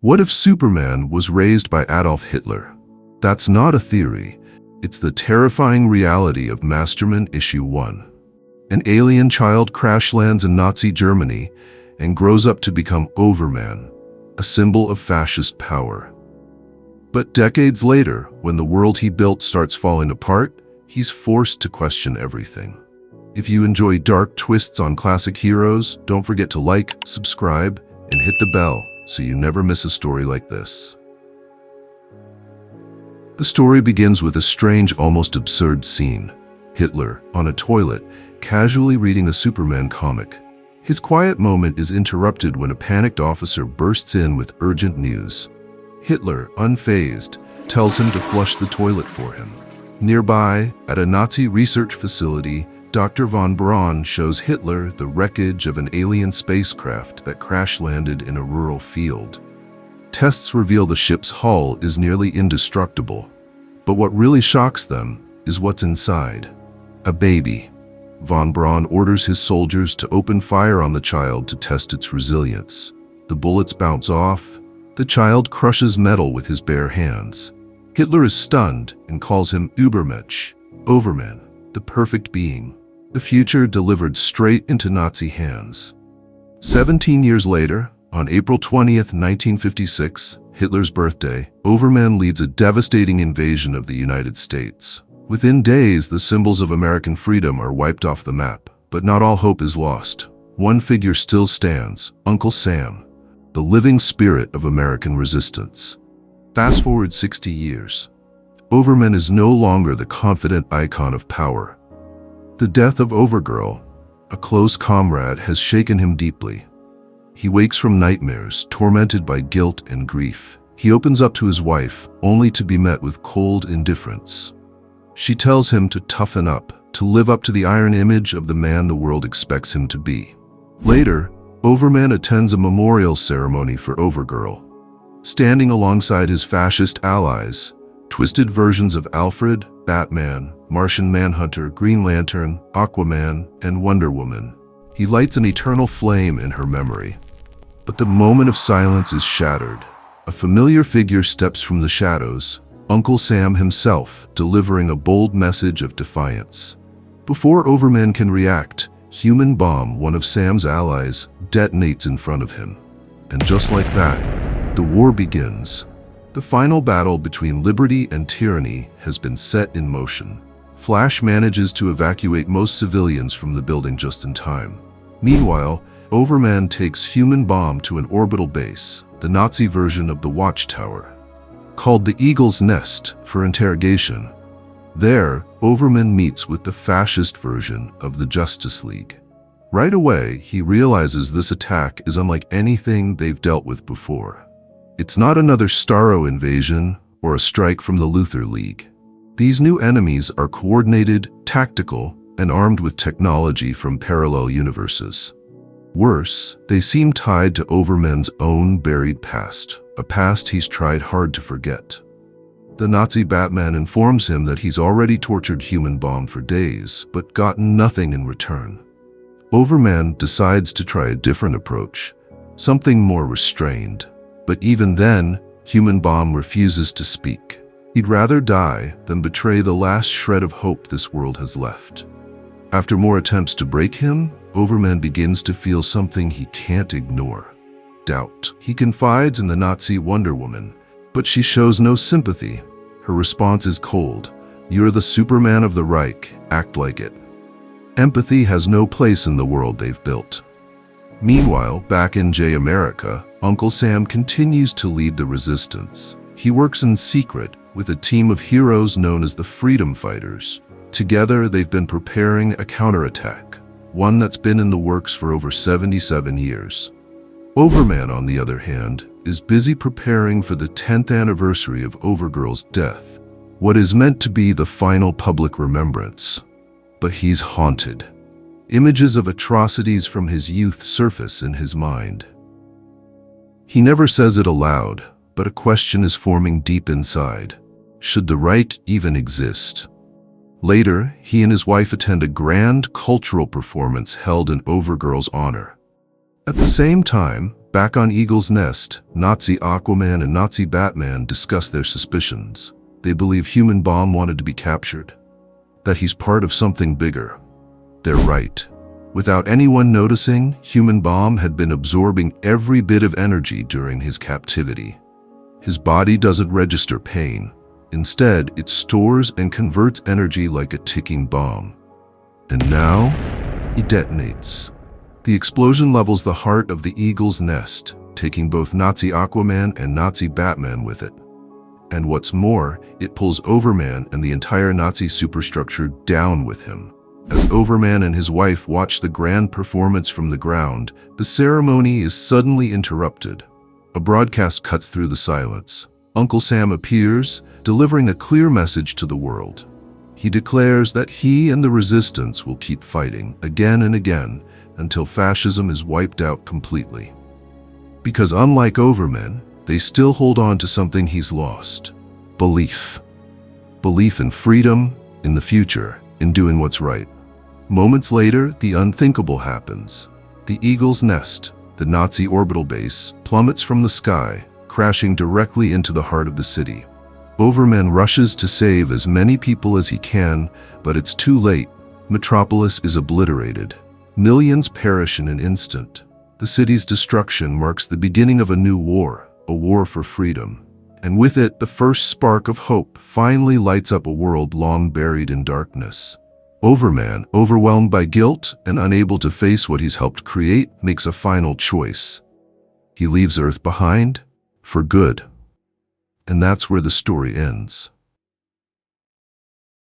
What if Superman was raised by Adolf Hitler? That's not a theory. It's the terrifying reality of Mastermen Issue 1. An alien child crash lands in Nazi Germany and grows up to become Overman, a symbol of fascist power. But decades later, when the world he built starts falling apart, he's forced to question everything. If you enjoy dark twists on classic heroes, don't forget to like, subscribe, and hit the bell so you never miss a story like this. The story begins with a strange, almost absurd scene. Hitler, on a toilet, casually reading a Superman comic. His quiet moment is interrupted when a panicked officer bursts in with urgent news. Hitler, unfazed, tells him to flush the toilet for him. Nearby, at a Nazi research facility, Dr. von Braun shows Hitler the wreckage of an alien spacecraft that crash-landed in a rural field. Tests reveal the ship's hull is nearly indestructible, but what really shocks them is what's inside. A baby. Von Braun orders his soldiers to open fire on the child to test its resilience. The bullets bounce off. The child crushes metal with his bare hands. Hitler is stunned and calls him Übermensch, Overman, the perfect being. The future delivered straight into Nazi hands. 17 years later, on April 20th, 1956, Hitler's birthday, Overman leads a devastating invasion of the United States. Within days, the symbols of American freedom are wiped off the map, but not all hope is lost. One figure still stands, Uncle Sam, the living spirit of American resistance. Fast forward 60 years. Overman is no longer the confident icon of power. The death of Overgirl, a close comrade, has shaken him deeply. He wakes from nightmares, tormented by guilt and grief. He opens up to his wife, only to be met with cold indifference. She tells him to toughen up, to live up to the iron image of the man the world expects him to be. Later, Overman attends a memorial ceremony for Overgirl. Standing alongside his fascist allies, twisted versions of Alfred, Batman, Martian Manhunter, Green Lantern, Aquaman, and Wonder Woman, he lights an eternal flame in her memory. But the moment of silence is shattered. A familiar figure steps from the shadows, Uncle Sam himself, delivering a bold message of defiance. Before Overman can react, Human Bomb, one of Sam's allies, detonates in front of him. And just like that, the war begins. The final battle between liberty and tyranny has been set in motion. Flash manages to evacuate most civilians from the building just in time. Meanwhile, Overman takes Human Bomb to an orbital base, the Nazi version of the Watchtower, called the Eagle's Nest, for interrogation. There, Overman meets with the fascist version of the Justice League. Right away, he realizes this attack is unlike anything they've dealt with before. It's not another Starro invasion or a strike from the Luthor League. These new enemies are coordinated, tactical, and armed with technology from parallel universes. Worse, they seem tied to Overman's own buried past, a past he's tried hard to forget. The Nazi Batman informs him that he's already tortured Human Bomb for days, but gotten nothing in return. Overman decides to try a different approach, something more restrained. But even then, Human Bomb refuses to speak. He'd rather die than betray the last shred of hope this world has left. After more attempts to break him, Overman begins to feel something he can't ignore: doubt. He confides in the Nazi Wonder Woman, but she shows no sympathy. Her response is cold. "You're the Superman of the Reich, act like it." Empathy has no place in the world they've built. Meanwhile, back in America, Uncle Sam continues to lead the resistance. He works in secret with a team of heroes known as the Freedom Fighters. Together, they've been preparing a counterattack, one that's been in the works for over 77 years. Overman, on the other hand, is busy preparing for the 10th anniversary of Overgirl's death, what is meant to be the final public remembrance. But he's haunted. Images of atrocities from his youth surface in his mind. He never says it aloud, but a question is forming deep inside. Should the right even exist? Later, he and his wife attend a grand cultural performance held in Overgirl's honor. At the same time, Back on Eagle's Nest, Nazi Aquaman and Nazi Batman discuss their suspicions. They believe Human Bomb wanted to be captured, that he's part of something bigger. They're right. Without anyone noticing, Human Bomb had been absorbing every bit of energy during his captivity. His body doesn't register pain. Instead, it stores and converts energy like a ticking bomb. And now, he detonates. The explosion levels the heart of the Eagle's Nest, taking both Nazi Aquaman and Nazi Batman with it. And what's more, it pulls Overman and the entire Nazi superstructure down with him. As Overman and his wife watch the grand performance from the ground, the ceremony is suddenly interrupted. A broadcast cuts through the silence. Uncle Sam appears, delivering a clear message to the world. He declares that he and the resistance will keep fighting again and again until fascism is wiped out completely. Because unlike Overman, they still hold on to something he's lost. Belief. Belief in freedom, in the future, in doing what's right. Moments later, the unthinkable happens. The Eagle's Nest, the Nazi orbital base, plummets from the sky, crashing directly into the heart of the city. Overman rushes to save as many people as he can, but it's too late. Metropolis is obliterated. Millions perish in an instant. The city's destruction marks the beginning of a new war, a war for freedom. And with it, the first spark of hope finally lights up a world long buried in darkness. Overman, overwhelmed by guilt and unable to face what he's helped create, makes a final choice. He leaves Earth behind, for good. And that's where the story ends.